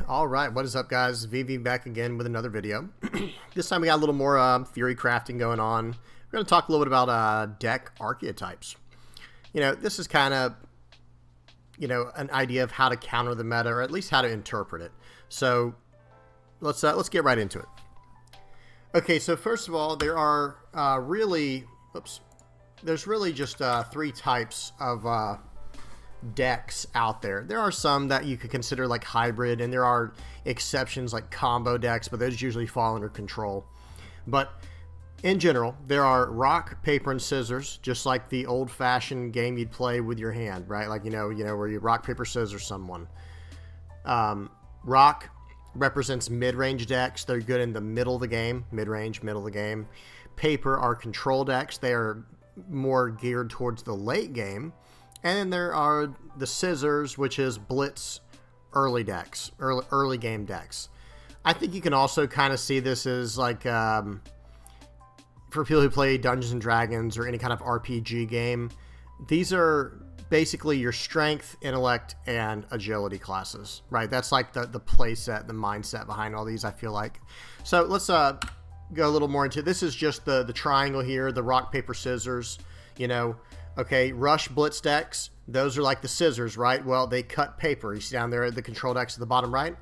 All right, what is up, guys? VV back again with another video. This time we got a little more theory crafting going on. We're going to talk a little bit about deck archetypes. This is kind of, an idea of how to counter the meta, or at least how to interpret it. So let's get right into it. Okay, so first of all, there are there's really just three types of decks out there. There are some that you could consider like hybrid, and there are exceptions like combo decks, but those usually fall under control. But in general, there are rock, paper, and scissors, just like the old-fashioned game you'd play with your hand, right? Like where you rock, paper, scissors someone. Rock represents mid-range decks. They're good in the middle of the game, mid-range, middle of the game. Paper are control decks. They are more geared towards the late game. And then there are the scissors, which is blitz early decks, early game decks. I think you can also kind of see this as like for people who play Dungeons and Dragons or any kind of RPG game. These are basically your strength, intellect, and agility classes, right? That's like the play set, the mindset behind all these, I feel like. So let's go a little more into this. Is just the triangle here, the rock, paper, scissors, Okay, rush blitz decks, those are like the scissors, right? Well, they cut paper. You see down there the control decks at the bottom right?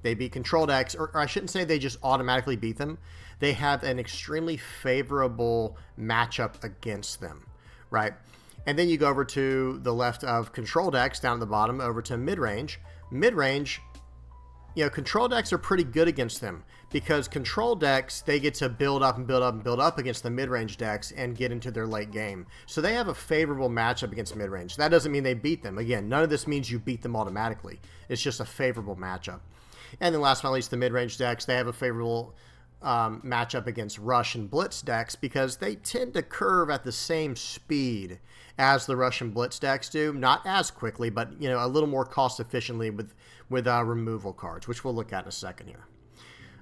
They beat control decks, or I shouldn't say they just automatically beat them. They have an extremely favorable matchup against them, right? And then you go over to the left of control decks, down at the bottom, over to mid-range. Mid-range, control decks are pretty good against them, because control decks, they get to build up and build up and build up against the mid-range decks and get into their late game. So they have a favorable matchup against mid-range. That doesn't mean they beat them. Again, none of this means you beat them automatically. It's just a favorable matchup. And then last but not least, the mid-range decks, they have a favorable matchup against rush and blitz decks, because they tend to curve at the same speed as the rush and blitz decks do. Not as quickly, but a little more cost efficiently with removal cards, which we'll look at in a second here.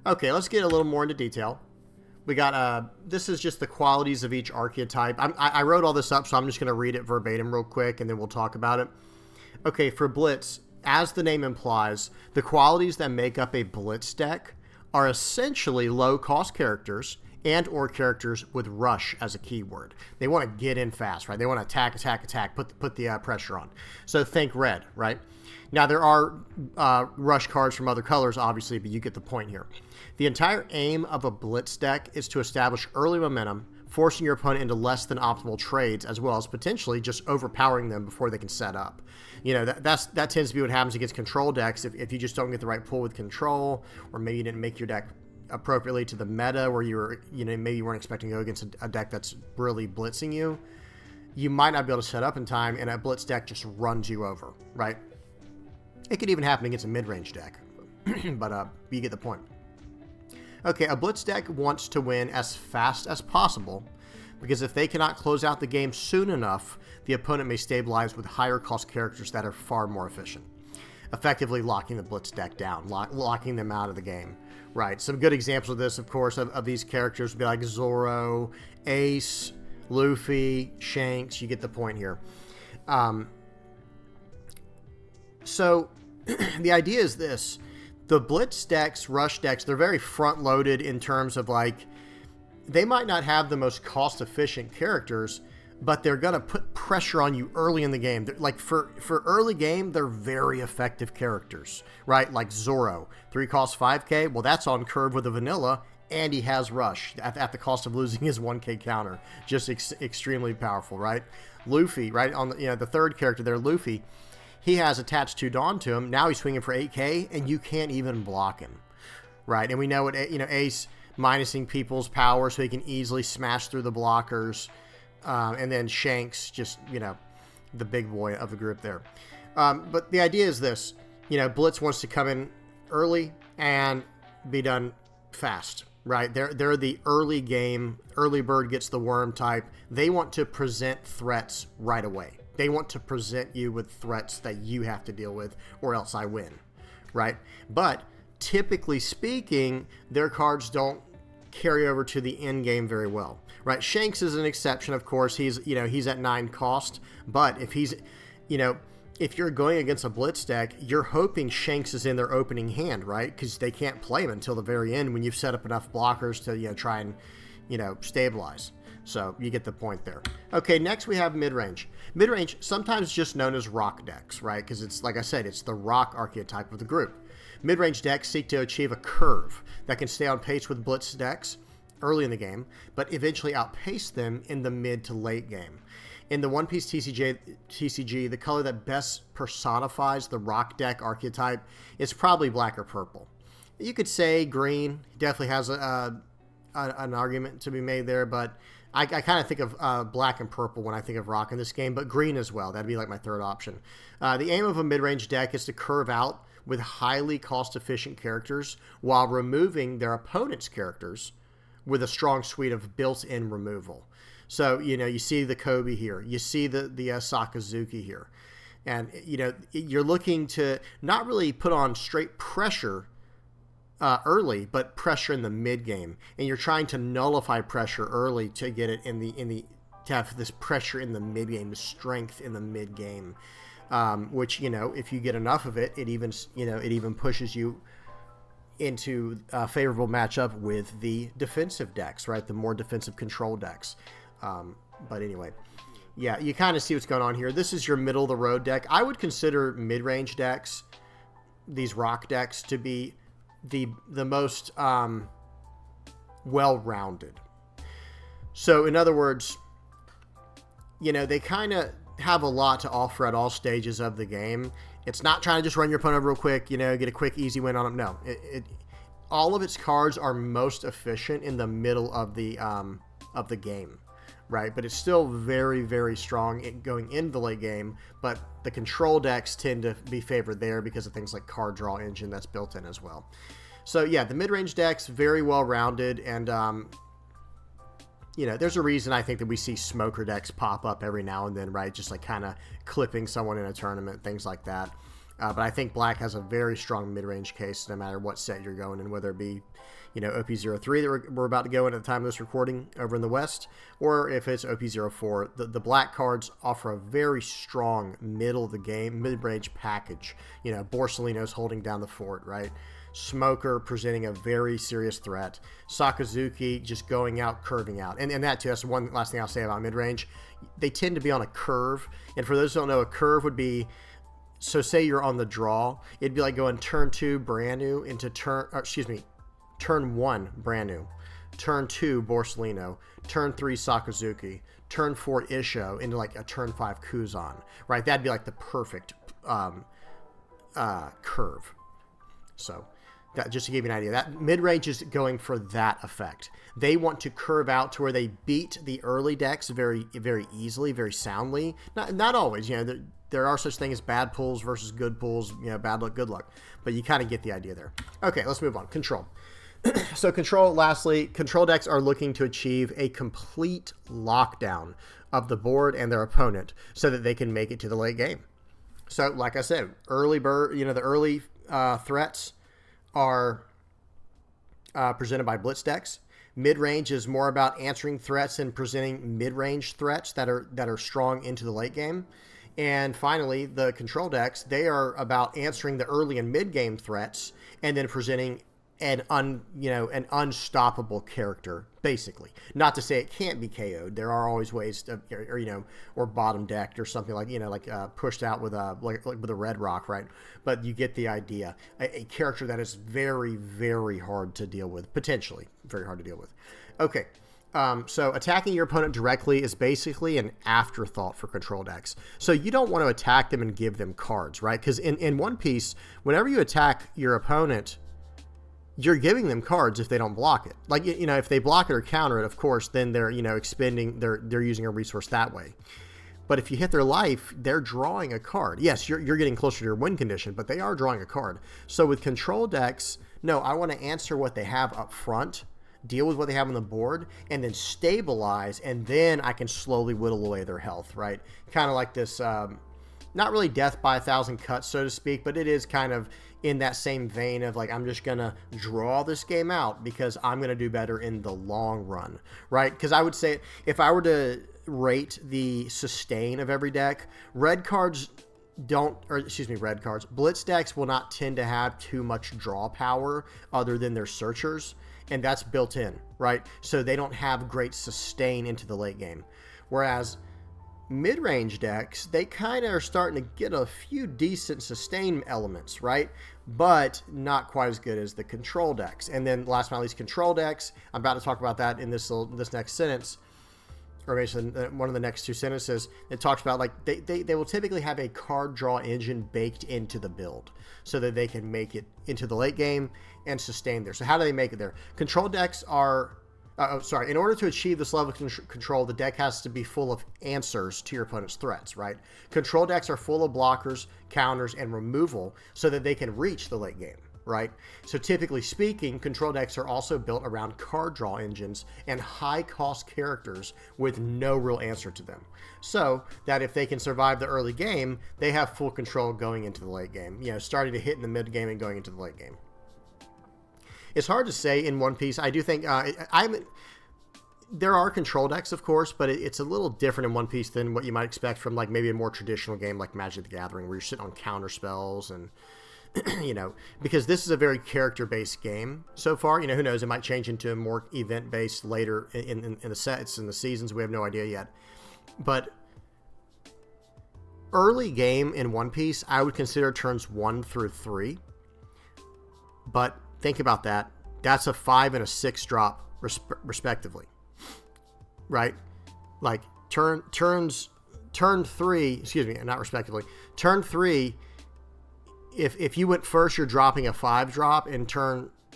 Okay, let's get a little more into detail. We got this is just the qualities of each archetype. I wrote all this up, so I'm just going to read it verbatim real quick, and then we'll talk about it. Okay, for blitz, as the name implies, the qualities that make up a blitz deck are essentially low-cost characters and or characters with rush as a keyword. They want to get in fast, right? They want to attack, attack, attack, put the pressure on. So think red, right? Now, there are rush cards from other colors, obviously, but you get the point here. The entire aim of a blitz deck is to establish early momentum, forcing your opponent into less than optimal trades, as well as potentially just overpowering them before they can set up. That tends to be what happens against control decks. If you just don't get the right pull with control, or maybe you didn't make your deck appropriately to the meta, where maybe you weren't expecting to go against a deck that's really blitzing you, you might not be able to set up in time, and a blitz deck just runs you over, right? It could even happen against a mid-range deck, but you get the point. Okay, a blitz deck wants to win as fast as possible, because if they cannot close out the game soon enough, the opponent may stabilize with higher cost characters that are far more efficient, effectively locking the blitz deck down, locking them out of the game. Right, some good examples of this, of course, of these characters would be like Zoro, Ace, Luffy, Shanks. You get the point here. So the idea is this. The blitz decks, rush decks, they're very front-loaded in terms of, like, they might not have the most cost-efficient characters, but they're going to put pressure on you early in the game. Like, for early game, they're very effective characters, right? Like Zoro, 3 cost 5k. Well, that's on curve with the vanilla, and he has rush at the cost of losing his 1k counter. Just extremely powerful, right? Luffy, right? On the third character there, Luffy. He has attached 2 Dawn to him. Now he's swinging for 8k, and you can't even block him, right? And we know what Ace minusing people's power, so he can easily smash through the blockers. And then Shanks, just the big boy of the group there. But the idea is this: blitz wants to come in early and be done fast, right? They're the early game, early bird gets the worm type. They want to present threats right away. They want to present you with threats that you have to deal with, or else I win, right? But typically speaking, their cards don't carry over to the end game very well, right? Shanks is an exception, of course. He's at 9 cost, but if he's, if you're going against a blitz deck, you're hoping Shanks is in their opening hand, right? Because they can't play him until the very end when you've set up enough blockers to, try and, stabilize. So you get the point there. Okay, next we have mid-range. Mid-range, sometimes just known as rock decks, right? Because it's, like I said, it's the rock archetype of the group. Mid-range decks seek to achieve a curve that can stay on pace with blitz decks early in the game, but eventually outpace them in the mid to late game. In the One Piece TCG, the color that best personifies the rock deck archetype is probably black or purple. You could say green definitely has an argument to be made there, but I kind of think of black and purple when I think of rock in this game, but green as well. That'd be like my third option. The aim of a mid-range deck is to curve out with highly cost-efficient characters while removing their opponent's characters with a strong suite of built-in removal. So, you see the Kobe here. You see the Sakazuki here. And, you're looking to not really put on straight pressure early, but pressure in the mid-game. And you're trying to nullify pressure early to get it to have this pressure in the mid-game, the strength in the mid-game. Which, if you get enough of it, it even pushes you into a favorable matchup with the defensive decks, right? The more defensive control decks. But anyway, yeah, you kind of see what's going on here. This is your middle of the road deck. I would consider mid-range decks, these rock decks, to be the most well-rounded. So in other words, they kind of have a lot to offer at all stages of the game. It's not trying to just run your opponent real quick, get a quick, easy win on them. No, all of its cards are most efficient in the middle of the game, right? But it's still very, very strong going into the late game. But the control decks tend to be favored there because of things like card draw engine that's built in as well. So yeah, the mid-range decks very well rounded, and there's a reason I think that we see smoker decks pop up every now and then, right? Just like kind of clipping someone in a tournament, things like that. But I think black has a very strong mid-range case no matter what set you're going in, whether it be, OP03 that we're about to go in at the time of this recording over in the West, or if it's OP04. The black cards offer a very strong middle of the game, mid-range package. Borsalino's holding down the fort, right? Smoker presenting a very serious threat. Sakazuki just going out, curving out. And that too, that's one last thing I'll say about mid-range. They tend to be on a curve. And for those who don't know, a curve would be, so say you're on the draw, it'd be like going turn 2 brand new into turn 1 brand new, turn 2 Borsalino, turn 3 Sakazuki, turn 4 Isho into like a turn 5 Kuzan, right? That'd be like the perfect curve. So that, just to give you an idea, that mid-range is going for that effect. They want to curve out to where they beat the early decks very, very easily, very soundly. Not always, there are such things as bad pulls versus good pulls, bad luck, good luck. But you kind of get the idea there. Okay, let's move on. Control. So lastly, control decks are looking to achieve a complete lockdown of the board and their opponent so that they can make it to the late game. So, like I said, the early threats are presented by blitz decks. Mid-range is more about answering threats and presenting mid-range threats that are strong into the late game. And finally, the control decks, they are about answering the early and mid-game threats and then presenting an unstoppable character, basically. Not to say it can't be KO'd. There are always ways to, or bottom decked or something like, pushed out with a red rock, right? But you get the idea. A character that is very, very hard to deal with, potentially very hard to deal with. Okay. So attacking your opponent directly is basically an afterthought for control decks. So you don't want to attack them and give them cards, right? Because in One Piece, whenever you attack your opponent, you're giving them cards if they don't block it. Like, if they block it or counter it, of course, then they're, expending, they're using a resource that way. But if you hit their life, they're drawing a card. Yes, you're getting closer to your win condition, but they are drawing a card. So with control decks, no, I want to answer what they have up front, deal with what they have on the board, and then stabilize, and then I can slowly whittle away their health, right? Kind of like this, not really death by 1,000 cuts, so to speak, but it is kind of in that same vein of like, I'm just going to draw this game out because I'm going to do better in the long run, right? Because I would say if I were to rate the sustain of every deck, red cards red cards. Blitz decks will not tend to have too much draw power other than their searchers, and that's built in, right? So they don't have great sustain into the late game. Whereas mid-range decks, they kind of are starting to get a few decent sustain elements, right? But not quite as good as the control decks. And then last but not least, control decks. I'm about to talk about that in this next sentence, or basically one of the next two sentences. It talks about like they will typically have a card draw engine baked into the build so that they can make it into the late game and sustain there. So how do they make it there? Control decks are in order to achieve this level of control, the deck has to be full of answers to your opponent's threats, right? Control decks are full of blockers, counters, and removal so that they can reach the late game, right? So typically speaking, control decks are also built around card draw engines and high-cost characters with no real answer to them. So that if they can survive the early game, they have full control going into the late game, starting to hit in the mid-game and going into the late game. It's hard to say in One Piece. I do think there are control decks, of course, but it's a little different in One Piece than what you might expect from like maybe a more traditional game like Magic the Gathering, where you're sitting on counter spells and because this is a very character-based game so far. Who knows? It might change into a more event-based later in the sets and the seasons. We have no idea yet. But early game in One Piece, I would consider turns 1 through 3. But think about that. That's a 5 and a 6 drop, respectively, right? Like turn 3. Excuse me, not respectively. Turn 3. If you went first, you're dropping a 5 drop, and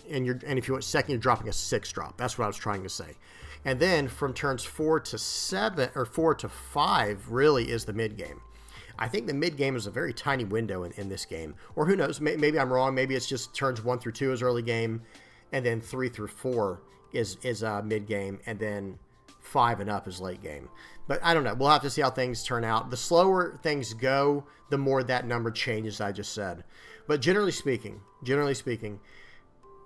if you went second, you're dropping a 6 drop. That's what I was trying to say. And then from turns 4 to 7 or 4 to 5 really is the mid game. I think the mid game is a very tiny window in this game. Or who knows? Maybe I'm wrong. Maybe it's just turns 1 through 2 is early game, and then 3 through 4 is mid game, and then 5 and up is late game. But I don't know. We'll have to see how things turn out. The slower things go, the more that number changes, I just said. But generally speaking,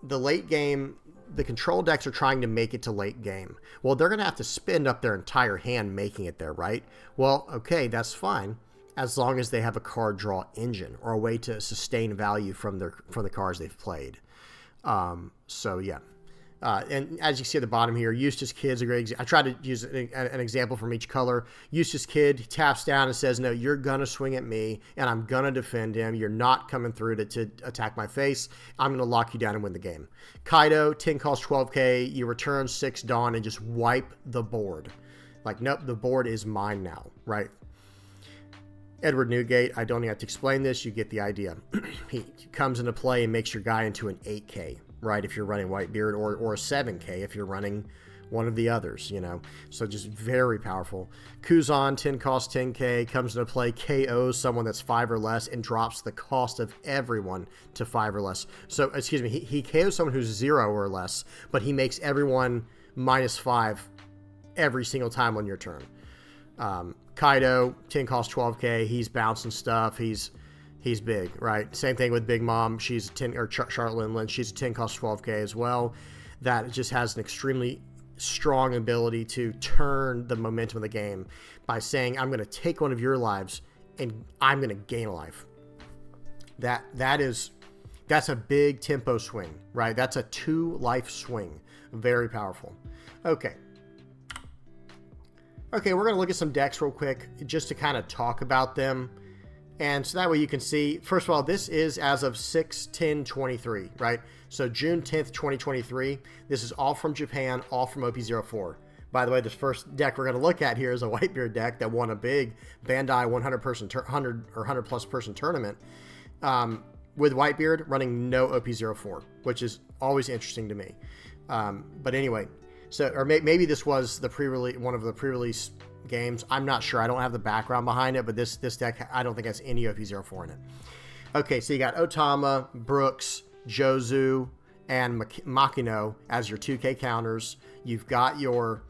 the late game, the control decks are trying to make it to late game. Well, they're going to have to spend up their entire hand making it there, right? Well, okay, that's fine, as long as they have a card draw engine or a way to sustain value from the cards they've played. So yeah. And as you see at the bottom here, Eustace Kid's a great example. I tried to use an example from each color. Eustace Kid taps down and says, no, you're going to swing at me, and I'm going to defend him. You're not coming through to attack my face. I'm going to lock you down and win the game. Kaido, 10 cost 12k. You return 6 Dawn and just wipe the board. Like, nope, the board is mine now, right? Edward Newgate, I don't have to explain this. You get the idea. He comes into play and makes your guy into an 8k. Right, if you're running Whitebeard, or a 7k if you're running one of the others, So just very powerful. Kuzan, 10 cost 10k, comes into play, KOs someone that's 5 or less, and drops the cost of everyone to 5 or less. So, excuse me, he KOs someone who's 0 or less, but he makes everyone -5 every single time on your turn. Kaido, 10 cost 12k, he's bouncing stuff, He's big, right? Same thing with Big Mom. She's 10, or Charlotte Linland. She's a 10 cost 12k as well. That just has an extremely strong ability to turn the momentum of the game by saying, I'm going to take one of your lives and I'm going to gain a life. That's a big tempo swing, right? That's a 2-life swing. Very powerful. Okay, we're going to look at some decks real quick just to kind of talk about them. And so that way you can see, first of all, this is as of 6/10/23, right? So June 10th, 2023. This is all from Japan, all from OP04. By the way, this first deck we're going to look at here is a Whitebeard deck that won a big Bandai 100 plus person tournament with Whitebeard running no OP04, which is always interesting to me. But anyway, or maybe this was one of the pre-release games. I'm not sure. I don't have the background behind it, but this deck, I don't think has any OP04 in it. Okay, so you got Otama, Brooks, Jozu, and Makino as your 2k counters. You've got your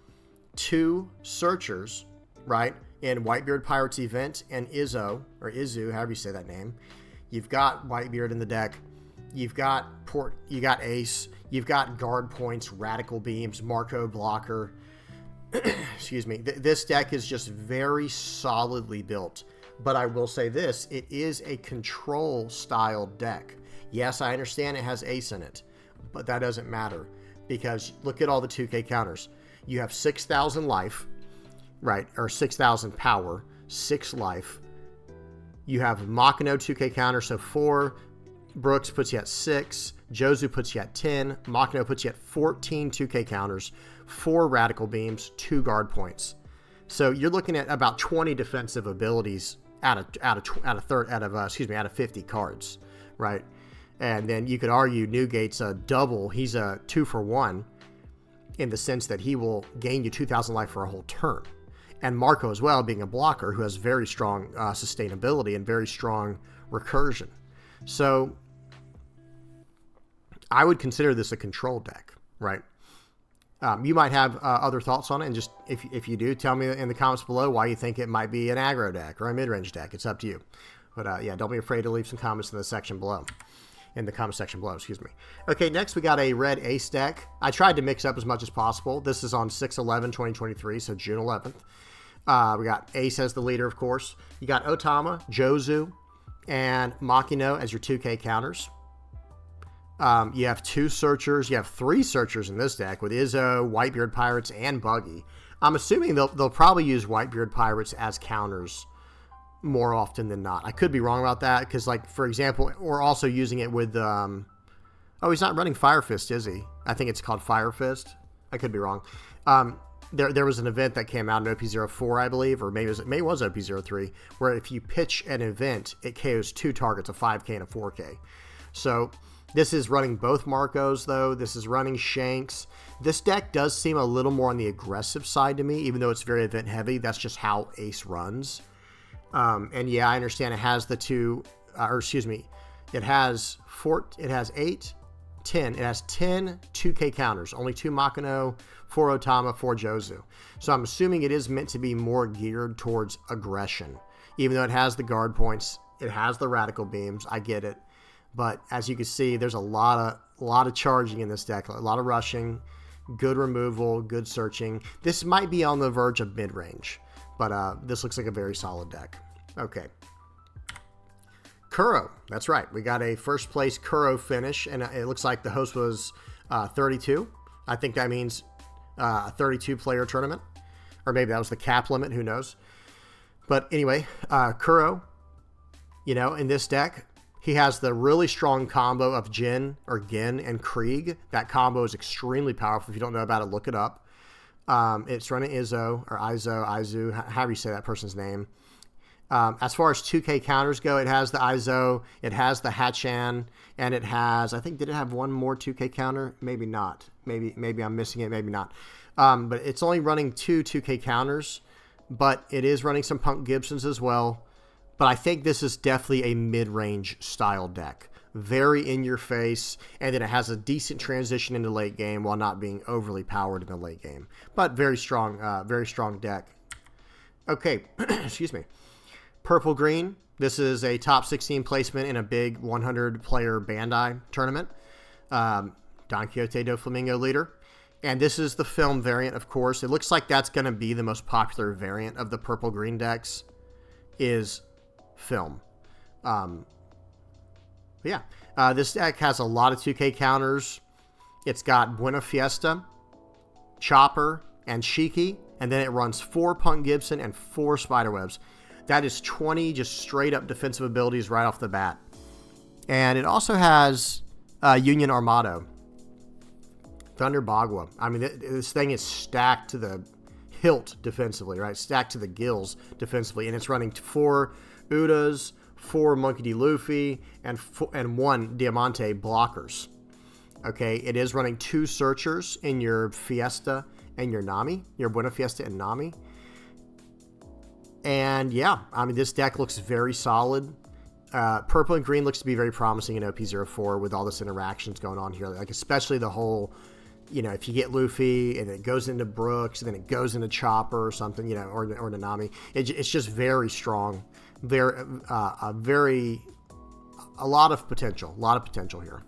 2 searchers, right, in Whitebeard Pirates Event and Izu, however you say that name. You've got Whitebeard in the deck. You've got Ace. You've got guard points, Radical Beams, Marco Blocker. Excuse me. This deck is just very solidly built. But I will say this, it is a control style deck. Yes, I understand it has ace in it, but that doesn't matter because look at all the 2K counters. You have 6,000 life, right? Or 6,000 power, 6 life. You have Makino 2K counter, so 4. Brooks puts you at 6. Jozu puts you at 10. Makino puts you at 14 2K counters, 4 radical beams, 2 guard points. So you're looking at about 20 defensive abilities out of 50 cards, right? And then you could argue Newgate's a double. He's a 2-for-1 in the sense that he will gain you 2,000 life for a whole turn. And Marco as well, being a blocker who has very strong sustainability and very strong recursion. So I would consider this a control deck, right? You might have other thoughts on it, and just if you do, tell me in the comments below why you think it might be an aggro deck or a mid-range deck. It's up to you. But yeah, don't be afraid to leave some comments in the section below. In the comment section below, excuse me. Okay, next we got a red ace deck. I tried to mix up as much as possible. This is on 6/11/2023, so June 11th. We got ace as the leader, of course. You got Otama, Jozu, and Makino as your 2K counters. You have 2 searchers. You have 3 searchers in this deck with Izzo, Whitebeard Pirates, and Buggy. I'm assuming they'll probably use Whitebeard Pirates as counters more often than not. I could be wrong about that because, like, for example, we're also using it with... oh, he's not running Fire Fist, is he? I think it's called Fire Fist. I could be wrong. There was an event that came out in OP04, I believe, or maybe it was OP03, where if you pitch an event, it KOs 2 targets, a 5K and a 4K. So... this is running both Marcos, though. This is running Shanks. This deck does seem a little more on the aggressive side to me, even though it's very event heavy. That's just how Ace runs. And yeah, I understand it has the 2, it has 8, 10. It has 10 2K counters, only 2 Makino, 4 Otama, 4 Jozu. So I'm assuming it is meant to be more geared towards aggression. Even though it has the guard points, it has the radical beams. I get it. But as you can see, there's a lot of charging in this deck, a lot of rushing, good removal, good searching. This might be on the verge of mid-range, but this looks like a very solid deck. Okay. Kuro, that's right. We got a first place Kuro finish, and it looks like the host was 32. I think that means a 32-player tournament, or maybe that was the cap limit, who knows. But anyway, Kuro, in this deck, he has the really strong combo of Jin and Krieg. That combo is extremely powerful. If you don't know about it, look it up. It's running Izu, however you say that person's name. As far as 2K counters go, it has the Izo, it has the Hachan, and it has, I think, did it have one more 2K counter? Maybe not. Maybe I'm missing it, maybe not. But it's only running 2 2K counters, but it is running some Punk Gibsons as well. But I think this is definitely a mid-range style deck. Very in your face, and then it has a decent transition into late game while not being overly powered in the late game. But very strong deck. Okay, excuse me. Purple Green. This is a top 16 placement in a big 100-player Bandai tournament. Don Quixote do Flamingo leader. And this is the film variant, of course. It looks like that's going to be the most popular variant of the Purple Green decks is film. This deck has a lot of 2K counters. It's got Buena Fiesta, Chopper, and Shiki, and then it runs 4 Punk Gibson and 4 Spiderwebs. That is 20 just straight up defensive abilities right off the bat. And it also has Union Armado, Thunder Bagua. I mean, this thing is stacked to the hilt defensively, right? Stacked to the gills defensively, and it's running 4 Udas, 4 Monkey D. Luffy, and 1 Diamante blockers. Okay, it is running 2 searchers in your Fiesta and your Nami, your Buena Fiesta and Nami. And yeah, I mean, this deck looks very solid. Purple and green looks to be very promising in OP04 with all this interactions going on here. Like, especially the whole, if you get Luffy and it goes into Brooks and then it goes into Chopper or something, or Nanami, it's just very strong. A lot of potential here.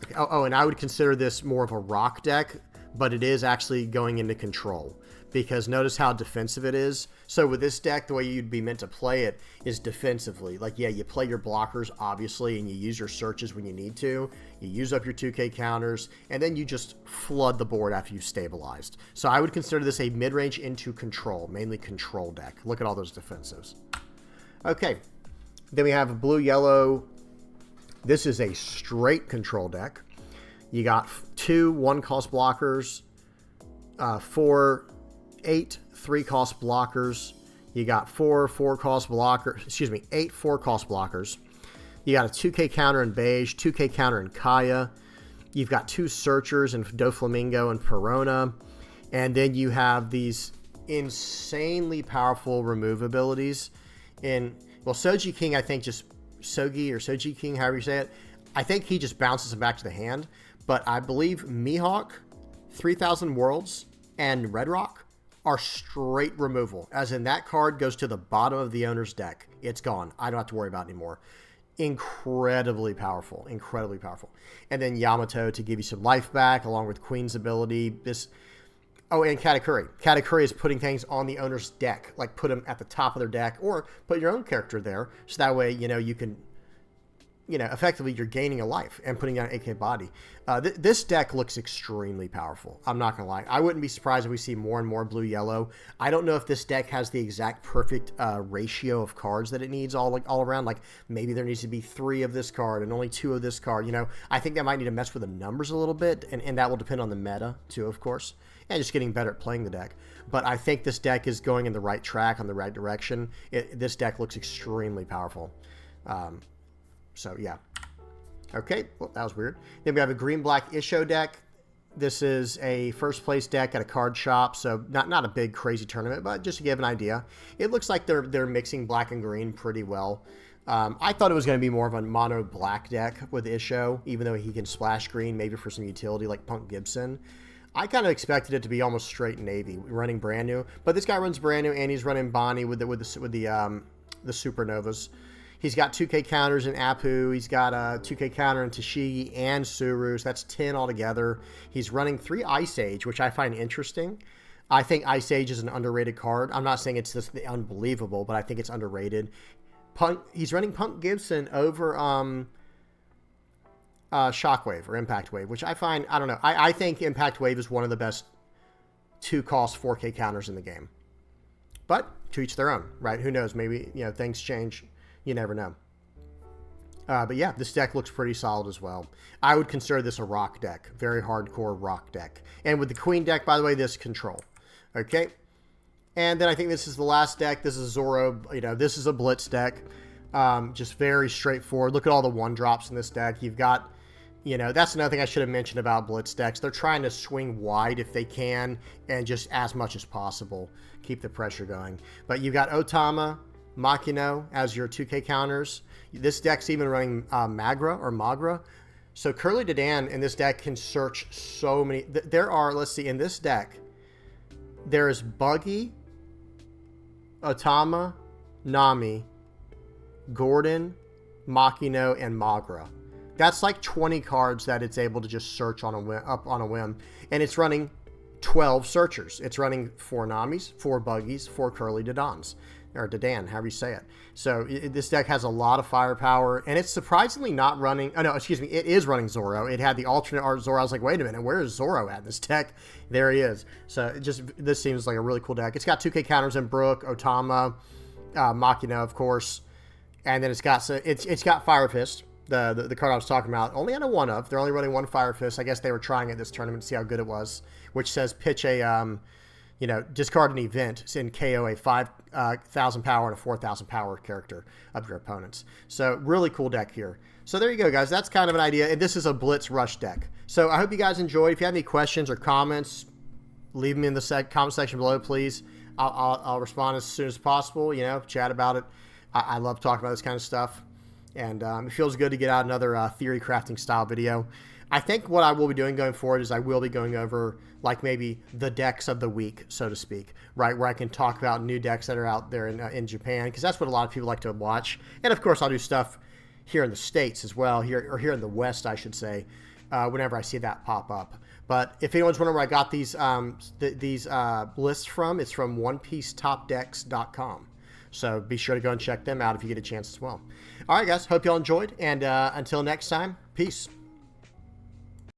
Okay. Oh, and I would consider this more of a rock deck, but it is actually going into control. Because notice how defensive it is. So with this deck, the way you'd be meant to play it is defensively. Like, yeah, you play your blockers, obviously, and you use your searches when you need to. You use up your 2K counters, and then you just flood the board after you've stabilized. So I would consider this a mid-range into control, mainly control deck. Look at all those defensives. Okay, then we have blue-yellow. This is a straight control deck. You got 2 1-cost blockers, 8 3-cost blockers. You got 8 4-cost blockers. You got a 2K counter in Beige, 2K counter in Kaya. You've got 2 searchers in Doflamingo and Perona. And then you have these insanely powerful remove abilities in, well, Soji King, I think just Soji King, however you say it, I think he just bounces them back to the hand. But I believe Mihawk, 3000 Worlds, and Red Rock are straight removal. As in, that card goes to the bottom of the owner's deck. It's gone. I don't have to worry about it anymore. Incredibly powerful. Incredibly powerful. And then Yamato to give you some life back, along with Queen's ability. Oh, and Katakuri. Katakuri is putting things on the owner's deck. Like, put them at the top of their deck, or put your own character there. So that way, you can, effectively you're gaining a life and putting down an AK body. This deck looks extremely powerful. I'm not going to lie. I wouldn't be surprised if we see more and more blue-yellow. I don't know if this deck has the exact perfect ratio of cards that it needs all around. Like, maybe there needs to be 3 of this card and only 2 of this card. I think that might need to mess with the numbers a little bit, and that will depend on the meta, too, of course, and just getting better at playing the deck. But I think this deck is going in the right track, on the right direction. This deck looks extremely powerful. So, yeah. Okay, well, that was weird. Then we have a green-black Isho deck. This is a first-place deck at a card shop, so not a big, crazy tournament, but just to give an idea. It looks like they're mixing black and green pretty well. I thought it was going to be more of a mono-black deck with Isho, even though he can splash green, maybe for some utility like Punk Gibson. I kind of expected it to be almost straight navy, running brand new. But this guy runs brand new, and he's running Bonnie with the Supernovas. He's got 2K counters in Apu. He's got a 2K counter in Tashigi and Suru. So that's 10 altogether. He's running 3 Ice Age, which I find interesting. I think Ice Age is an underrated card. I'm not saying it's just unbelievable, but I think it's underrated. He's running Punk Gibson over Shockwave or Impact Wave, which I find, I don't know. I think Impact Wave is one of the best 2-cost 4K counters in the game. But to each their own, right? Who knows? Maybe, things change. You never know. But yeah, this deck looks pretty solid as well. I would consider this a rock deck. Very hardcore rock deck. And with the Queen deck, by the way, this control. Okay. And then I think this is the last deck. This is Zoro. This is a blitz deck. Just very straightforward. Look at all the 1-drops in this deck. You've got, that's another thing I should have mentioned about blitz decks. They're trying to swing wide if they can, and just as much as possible. Keep the pressure going. But you've got Otama, Makino as your 2K counters. This deck's even running Magra. So Curly Dedan in this deck can search so many. There are, let's see, in this deck, there is Buggy, Otama, Nami, Gordon, Makino, and Magra. That's like 20 cards that it's able to just search on a whim. And it's running 12 searchers. It's running 4 Namis, 4 Buggies, 4 Curly Dedans. Or Dedan, however you say it. So this deck has a lot of firepower, and it's surprisingly not running... Oh, no, excuse me. It is running Zoro. It had the alternate art Zoro. I was like, wait a minute, where is Zoro at in this deck? There he is. So this seems like a really cool deck. It's got 2K counters in Brook, Otama, Makino, of course. And then it's got Fire Fist, the card I was talking about. Only on a 1-of. They're only running 1 Fire Fist. I guess they were trying it this tournament to see how good it was, which says pitch a... discard an event and KO a 5,000 power and a 4,000 power character of your opponents. So really cool deck here. So there you go, guys. That's kind of an idea. And this is a Blitz Rush deck. So I hope you guys enjoyed. If you have any questions or comments, leave them in the comment section below, please. I'll respond as soon as possible. Chat about it. I love talking about this kind of stuff. And it feels good to get out another theory crafting style video. I think what I will be doing going forward is I will be going over like maybe the decks of the week, so to speak, right? Where I can talk about new decks that are out there in Japan, because that's what a lot of people like to watch. And of course, I'll do stuff here in the States as well, here in the West, I should say, whenever I see that pop up. But if anyone's wondering where I got these lists from, it's from OnePieceTopDecks.com. So be sure to go and check them out if you get a chance as well. All right, guys. Hope y'all enjoyed. And until next time, peace.